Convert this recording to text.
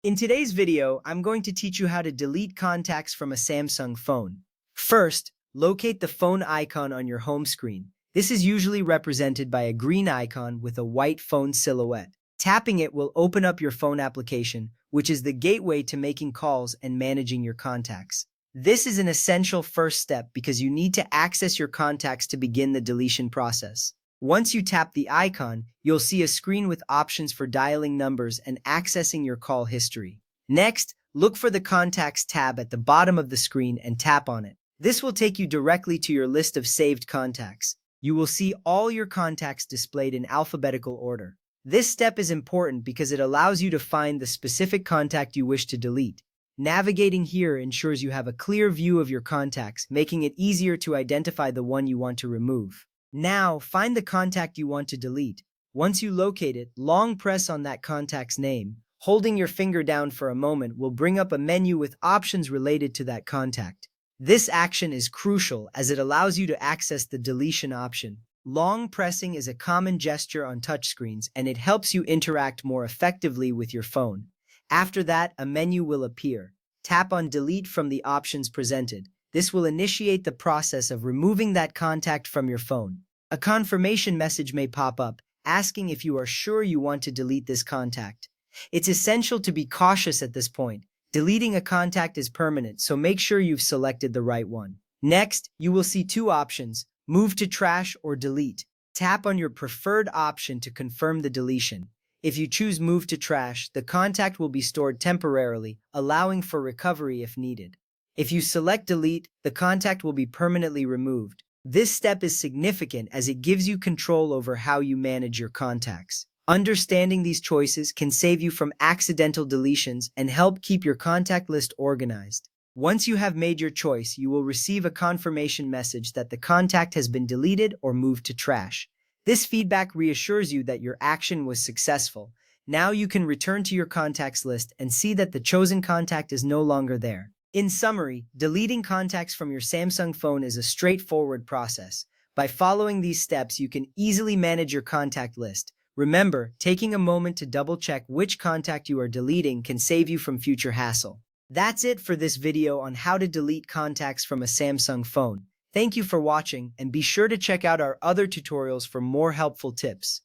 In today's video, I'm going to teach you how to delete contacts from a Samsung phone. First, locate the phone icon on your home screen. This is usually represented by a green icon with a white phone silhouette. Tapping it will open up your phone application, which is the gateway to making calls and managing your contacts. This is an essential first step because you need to access your contacts to begin the deletion process. Once you tap the icon, you'll see a screen with options for dialing numbers and accessing your call history. Next, look for the Contacts tab at the bottom of the screen and tap on it. This will take you directly to your list of saved contacts. You will see all your contacts displayed in alphabetical order. This step is important because it allows you to find the specific contact you wish to delete. Navigating here ensures you have a clear view of your contacts, making it easier to identify the one you want to remove. Now, find the contact you want to delete. Once you locate it, long press on that contact's name. Holding your finger down for a moment will bring up a menu with options related to that contact. This action is crucial as it allows you to access the deletion option. Long pressing is a common gesture on touchscreens and it helps you interact more effectively with your phone. After that, a menu will appear. Tap on Delete from the options presented. This will initiate the process of removing that contact from your phone. A confirmation message may pop up, asking if you are sure you want to delete this contact. It's essential to be cautious at this point. Deleting a contact is permanent, so make sure you've selected the right one. Next, you will see two options: Move to Trash or Delete. Tap on your preferred option to confirm the deletion. If you choose Move to Trash, the contact will be stored temporarily, allowing for recovery if needed. If you select Delete, the contact will be permanently removed. This step is significant as it gives you control over how you manage your contacts. Understanding these choices can save you from accidental deletions and help keep your contact list organized. Once you have made your choice, you will receive a confirmation message that the contact has been deleted or moved to trash. This feedback reassures you that your action was successful. Now you can return to your contacts list and see that the chosen contact is no longer there. In summary, deleting contacts from your Samsung phone is a straightforward process. By following these steps, you can easily manage your contact list. Remember, taking a moment to double-check which contact you are deleting can save you from future hassle. That's it for this video on how to delete contacts from a Samsung phone. Thank you for watching, and be sure to check out our other tutorials for more helpful tips.